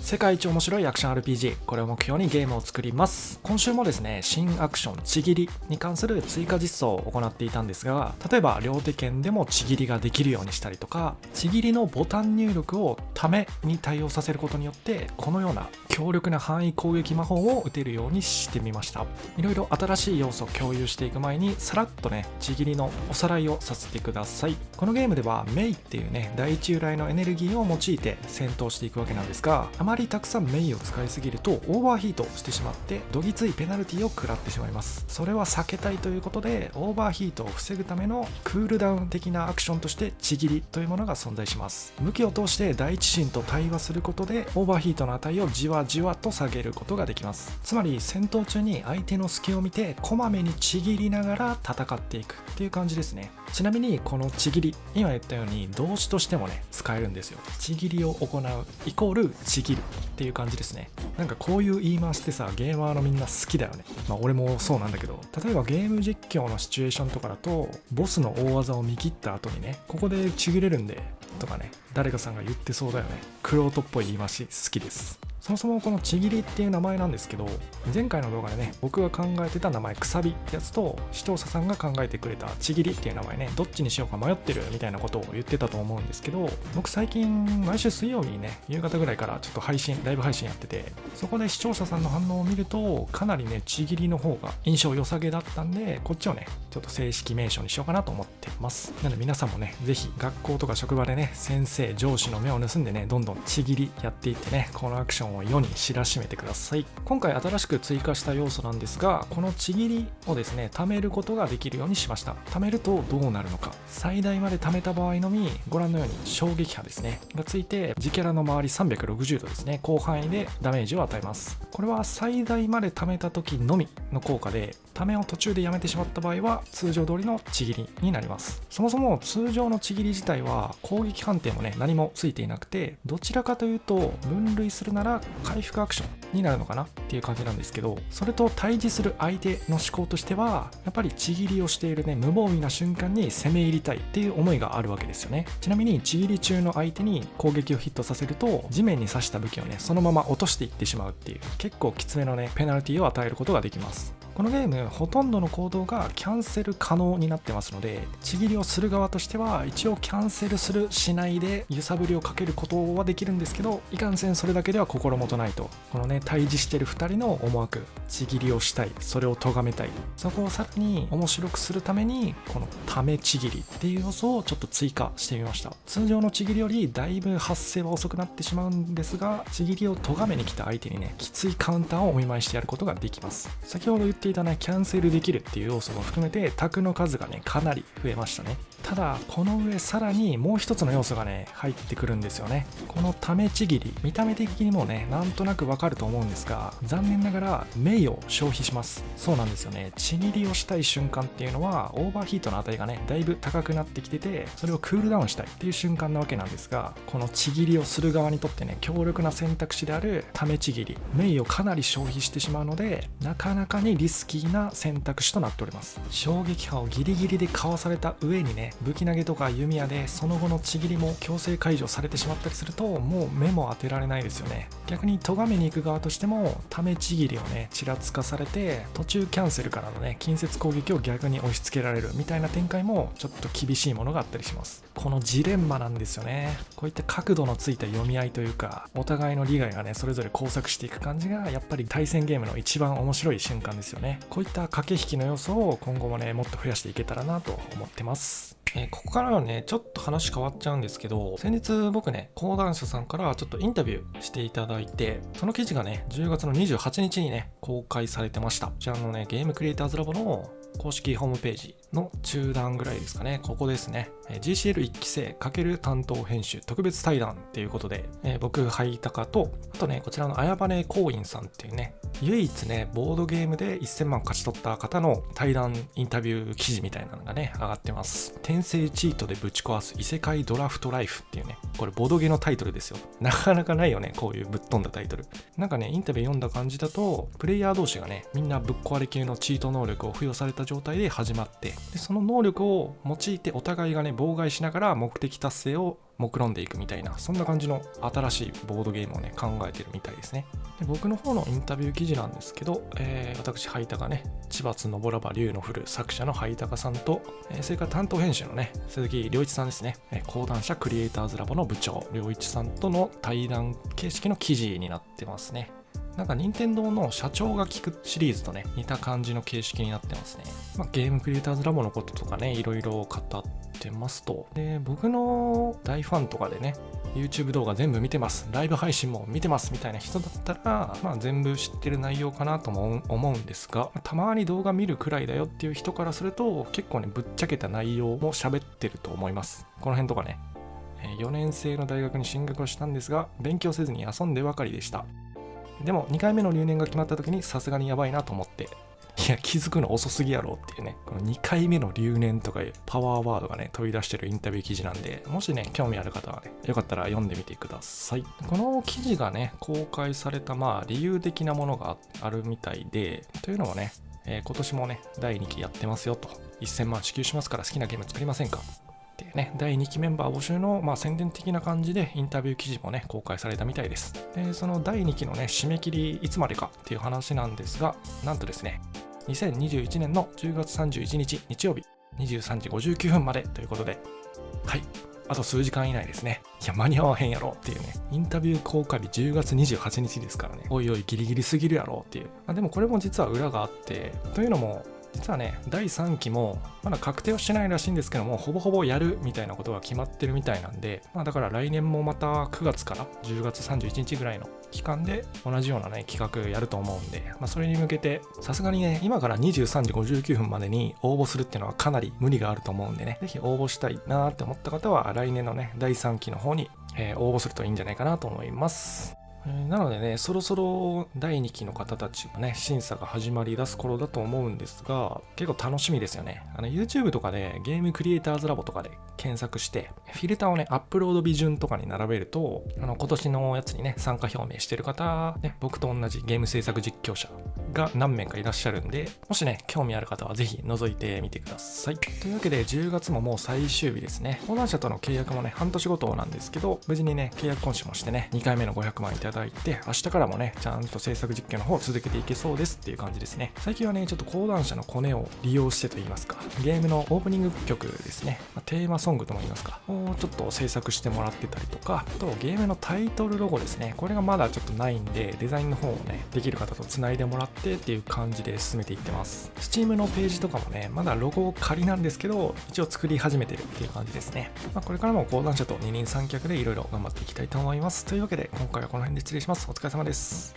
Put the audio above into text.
世界一面白いアクション RPG、 これを目標にゲームを作ります。今週もですね、新アクションちぎりに関する追加実装を行っていたんですが、例えば両手剣でもちぎりができるようにしたりとか、ちぎりのボタン入力をために対応させることによってこのような強力な範囲攻撃魔法を打てるようにしてみました。いろいろ新しい要素を共有していく前にさらっとね、ちぎりのおさらいをさせてください。このゲームではメイっていうね、第一由来のエネルギーを用いて戦闘していくわけなんですが、あまりたくさんメイを使いすぎるとオーバーヒートしてしまってどぎついペナルティを食らってしまいます。それは避けたいということで、オーバーヒートを防ぐためのクールダウン的なアクションとしてちぎりというものが存在します。武器を通して第一神と対話することでオーバーヒートの値をじわじわと下げることができます。つまり戦闘中に相手の隙を見てこまめにちぎりながら戦っていくっていう感じですね。ちなみにこのちぎり、今言ったように動詞としてもね使えるんですよ。ちぎりを行うイコールちぎるっていう感じですね。なんかこういう言い回しってさ、ゲーマーのみんな好きだよね。俺もそうなんだけど、例えばゲーム実況のシチュエーションとかだと、ボスの大技を見切った後にね、ここでちぎれるんでとかね、誰かさんが言ってそうだよね。クロートっぽい言い回し好きです。そもそもこのちぎりっていう名前なんですけど、前回の動画でね、僕が考えてた名前くさびってやつと視聴者さんが考えてくれたちぎりっていう名前ね、どっちにしようか迷ってるみたいなことを言ってたと思うんですけど、僕最近毎週水曜日にね、夕方ぐらいからちょっとライブ配信やってて、そこで視聴者さんの反応を見るとかなりね、ちぎりの方が印象良さげだったんで、こっちをねちょっと正式名称にしようかなと思ってます。なので皆さんもね、ぜひ学校とか職場でね、先生上司の目を盗んでね、どんどんちぎりやっていってね、このアクションを世に知らしめてください。今回新しく追加した要素なんですが、このちぎりをですね、貯めることができるようにしました。貯めるとどうなるのか、最大まで貯めた場合のみ、ご覧のように衝撃波ですねがついて、自キャラの周り360度ですね、広範囲でダメージを与えます。これは最大まで貯めた時のみの効果で、貯めを途中でやめてしまった場合は通常通りのちぎりになります。そもそも通常のちぎり自体は攻撃判定もね、何もついていなくて、どちらかというと分類するなら回復アクションになるのかなっていう感じなんですけど、それと対峙する相手の思考としては、やっぱりちぎりをしているね、無防備な瞬間に攻め入りたいっていう思いがあるわけですよね。ちなみにちぎり中の相手に攻撃をヒットさせると、地面に刺した武器をね、そのまま落としていってしまうっていう、結構きつめのねペナルティを与えることができます。このゲームほとんどの行動がキャンセル可能になってますので、ちぎりをする側としては一応キャンセルするしないで揺さぶりをかけることはできるんですけど、いかんせんそれだけでは心もとないと、このね対峙してる2人の思惑、ちぎりをしたい、それを咎めたい、そこをさらに面白くするためにこのためちぎりっていう要素をちょっと追加してみました。通常のちぎりよりだいぶ発生は遅くなってしまうんですが、ちぎりを咎めに来た相手にね、きついカウンターをお見舞いしてやることができます。先ほど言っていたね、キャンセルできるっていう要素も含めてタクの数がねかなり増えましたね。ただこの上さらにもう一つの要素がね入ってくるんですよね。このためちぎり、見た目的にもねなんとなくわかると思うんですが、残念ながら名誉を消費します。そうなんですよね。ちぎりをしたい瞬間っていうのはオーバーヒートの値がねだいぶ高くなってきてて、それをクールダウンしたいっていう瞬間なわけなんですが、このちぎりをする側にとってね強力な選択肢であるためちぎり、名誉をかなり消費してしまうので、なかなかにリスキーな選択肢となっております。衝撃波をギリギリでかわされた上にね、武器投げとか弓矢でその後のちぎりも強制解除されてしまったりすると、もう目も当てられないですよね。逆に咎めに行く側としてもためちぎりをねちらつかされて、途中キャンセルからのね近接攻撃を逆に押し付けられるみたいな展開もちょっと厳しいものがあったりします。このジレンマなんですよね。こういった角度のついた読み合いというか、お互いの利害がねそれぞれ交錯していく感じが、やっぱり対戦ゲームの一番面白い瞬間ですよね。こういった駆け引きの要素を今後もねもっと増やしていけたらなと思ってます。ここからはねちょっと話変わっちゃうんですけど、先日僕ね講談社さんからちょっとインタビューしていただいて、その記事がね10月の28日にね公開されてました。こちらのねゲームクリエイターズラボの公式ホームページの中段ぐらいですかね、ここですね。GCL1 期生×担当編集特別対談っていうことで、僕ハイタカと、あとねこちらの綾羽光院さんっていうね、唯一ねボードゲームで1000万勝ち取った方の対談インタビュー記事みたいなのがね上がってます。転生チートでぶち壊す異世界ドラフトライフっていうね、これボードゲーのタイトルですよ。なかなかないよね、こういうぶっ飛んだタイトル。なんかねインタビュー読んだ感じだと、プレイヤー同士がねみんなぶっ壊れ系のチート能力を付与された状態で始まって、でその能力を用いてお互いがね妨害しながら目的達成を目論んでいくみたいな、そんな感じの新しいボードゲームをね考えてるみたいですね。で僕の方のインタビュー記事なんですけど、私ハイタカね、千葉津のぼらば竜の降る作者のハイタカさんと、それから担当編集のね鈴木良一さんですね、講談社クリエイターズラボの部長良一さんとの対談形式の記事になってますね。なんか任天堂の社長が聞くシリーズとね似た感じの形式になってますね。ゲームクリエイターズラボのこととかねいろいろ語ってますと。で僕の大ファンとかでね YouTube 動画全部見てます、ライブ配信も見てますみたいな人だったら、全部知ってる内容かなとも思うんですが、たまに動画見るくらいだよっていう人からすると結構ねぶっちゃけた内容も喋ってると思います。この辺とかね、4年生の大学に進学をしたんですが勉強せずに遊んでばかりでした。でも2回目の留年が決まった時にさすがにやばいなと思って、いや気づくの遅すぎやろっていうね、この2回目の留年とかいうパワーワードがね飛び出してるインタビュー記事なんで、もしね興味ある方はねよかったら読んでみてください。この記事がね公開された理由的なものがあるみたいで、というのもね、今年もね第2期やってますよと、1000万支給しますから好きなゲーム作りませんかっていうね、第2期メンバー募集の宣伝的な感じでインタビュー記事もね公開されたみたいです。でその第2期のね締め切りいつまでかっていう話なんですが、なんとですね2021年の10月31日日曜日23時59分までということで、はい、あと数時間以内ですね。いや間に合わへんやろっていうね、インタビュー公開日10月28日ですからね、おいおいギリギリすぎるやろっていう。でもこれも実は裏があって、というのも実はね第3期もまだ確定はしてないらしいんですけども、ほぼほぼやるみたいなことが決まってるみたいなんで、だから来年もまた9月から10月31日ぐらいの期間で同じようなね企画やると思うんで、それに向けてさすがにね今から23時59分までに応募するっていうのはかなり無理があると思うんでね、ぜひ応募したいなーって思った方は来年のね第3期の方に、応募するといいんじゃないかなと思います。なのでね、そろそろ第2期の方たちがね、審査が始まり出す頃だと思うんですが、結構楽しみですよね。YouTube とかでゲームクリエイターズラボとかで検索して、フィルターをね、アップロード日順とかに並べると、今年のやつにね、参加表明してる方、ね、僕と同じゲーム制作実況者が何名かいらっしゃるんで、もしね、興味ある方はぜひ覗いてみてください。というわけで、10月ももう最終日ですね。講談社との契約もね、半年ごとなんですけど、無事にね、契約更新もしてね、2回目の500万いただいて、明日からもねちゃんと制作実況の方を続けていけそうですっていう感じですね。最近はねちょっと講談社のコネを利用してと言いますか、ゲームのオープニング曲ですね、テーマソングとも言いますかをちょっと制作してもらってたりとか、あとゲームのタイトルロゴですね、これがまだちょっとないんでデザインの方をねできる方とつないでもらってっていう感じで進めていってます。 Steam のページとかもねまだロゴ仮なんですけど一応作り始めてるっていう感じですね。これからも講談社と二人三脚でいろいろ頑張っていきたいと思います。というわけで今回はこの辺で失礼します。お疲れ様です。